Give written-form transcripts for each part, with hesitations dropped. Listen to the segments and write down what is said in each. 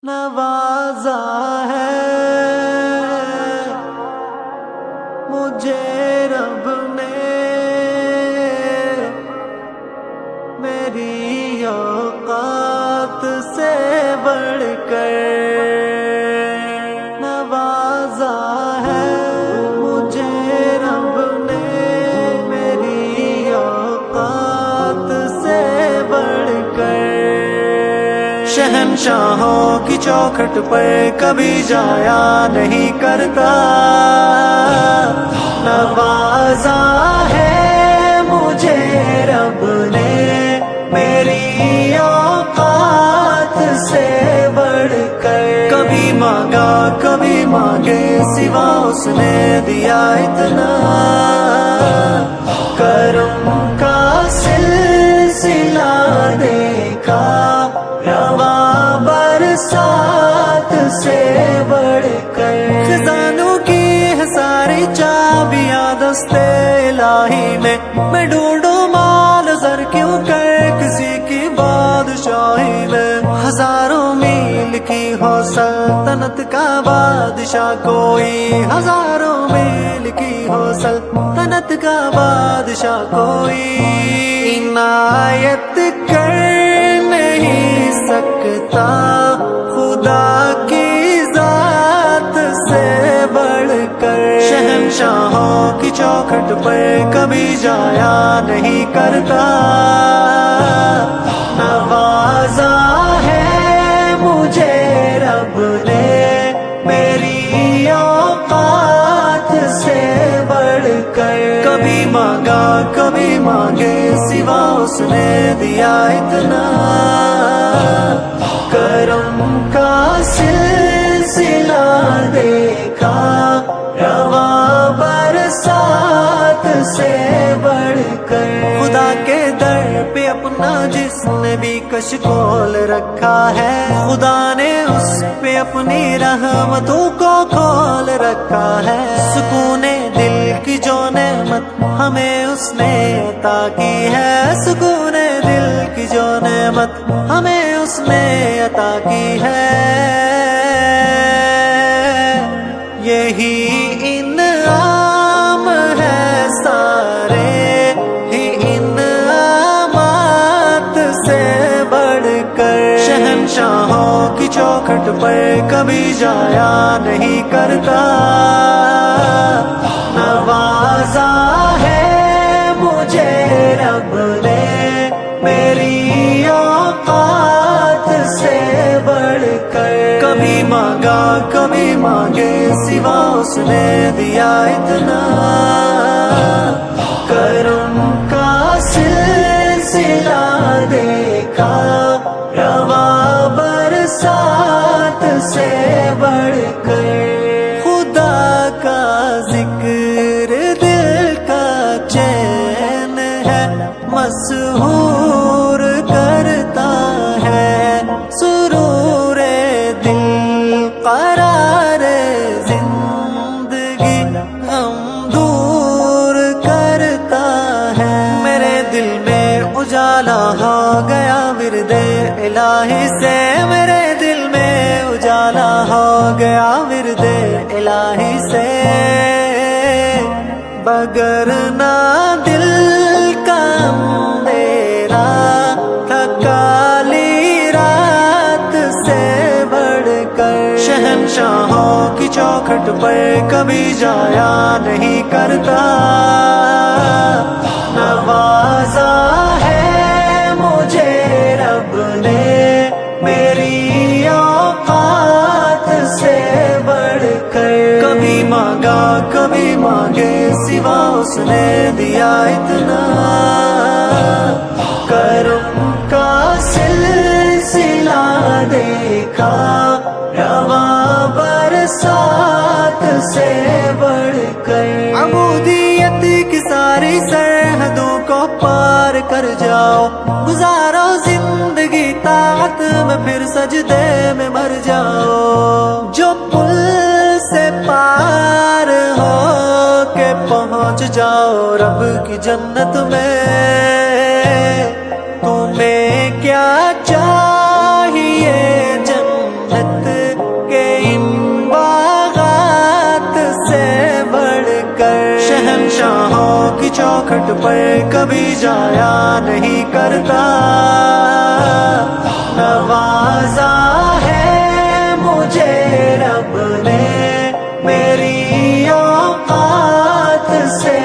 نوازا ہے مجھے رب نے میری اوقات سے بڑھ کر نوازا ہے مجھے رب نے میری اوقات سے بڑھ کر شہنشاہوں کی چوکھٹ پر کبھی جایا نہیں کرتا نوازا ہے مجھے رب نے میری اوقات سے بڑھ کر کبھی مانگا کبھی مانگے سوا اس نے دیا اتنا کرم کا سلسلہ دیکھا رواں برسات سے بڑھ کر خزانوں کی ہے ساری چابیاں دستے الہی میں ڈھونڈوں مال زر کیوں کر کسی کی بادشاہی میں ہزاروں میل کی ہو سلطنت کا بادشاہ کوئی ہزاروں میل کی ہو سلطنت کا بادشاہ کوئی عنایت کر نہیں سکتا خدا کی ذات سے بڑھ کر شہنشاہوں کی چوکھٹ پر کبھی جایا نہیں کرتا نوازا ہے مجھے رب نے میری اوقات سے بڑھ کر کبھی مانگا کبھی مانگے سوا اس نے دیا اتنا کرم کا سلسلہ دیکھا رواں برسات سے بڑھ کر خدا کے در پہ اپنا جس نے بھی کش کھول رکھا ہے خدا نے اس پہ اپنی رحمتوں کو کھول رکھا ہے سکون دل کی جو نعمت ہمیں اس نے عطا کی ہے سکون دل کی جو نعمت ہمیں اس نے عطا کی ہے یہی انعام ہے سارے ہی انعامات سے بڑھ کر شہنشاہوں کی چوکھٹ پر کبھی جایا نہیں کرتا نوازا ہے مجھے رب نے میری اوقات سے بڑھ کر کبھی مانگا کبھی مانگے سوا اس نے دیا اتنا کرم کا سلسلہ دیکھا رواں برسات سے بڑھ کر خدا کا ذکر دل کا چین ہے مسحور کرتا ہے سرور دل قرار زندگی غم دور کرتا ہے میرے دل میں اجالا ہو گیا ورد الہی سے میرے دل میں اجالا ہو گیا ورد الہی سے بگر نہ دل کا اندھیرا تھا کالی رات سے بڑھ کر شہنشاہوں کی چوکھٹ پر کبھی جایا نہیں کرتا نوازا ہے مجھے رب نے میری اوقات سے بڑھ کر کبھی مانگا کبھی مانگے سوا اس نے دیا اتنا کرم کا سلسلہ دیکھا رواں برسات سے بڑھ کر عبودیت کی ساری سرحدوں کو پار کر جاؤ گزارو زندگی طاعت میں پھر سجدے میں مر جاؤ جو پل سے پار ہو کے پہنچ جاؤ رب کی جنت میں تمہیں کیا چاہیے جنت پر کبھی جایا نہیں کرتا، نوازا ہے مجھے رب نے میری اوقات سے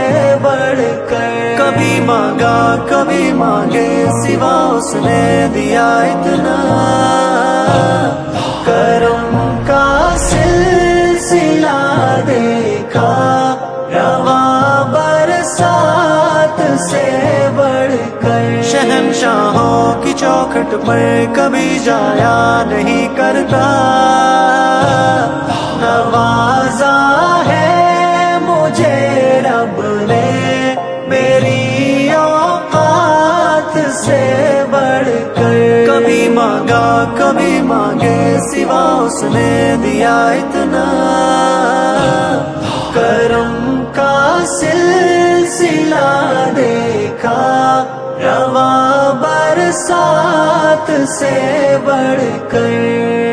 بڑھ کر، کبھی مانگا کبھی مانگے سوا اس نے دیا اتنا، کرم کا سلسلہ دیکھا رواں برسات سے بڑھ کر، شہنشاہوں کی چوکھٹ پر کبھی جایا نہیں کرتا، نوازا ہے مجھے رب نے میری اوقات سے بڑھ کر، کبھی مانگا کبھی مانگے سوا اس نے دیا اتنا، کرم کا سلسلہ دیکھا رواں برسات سے بڑھ کر۔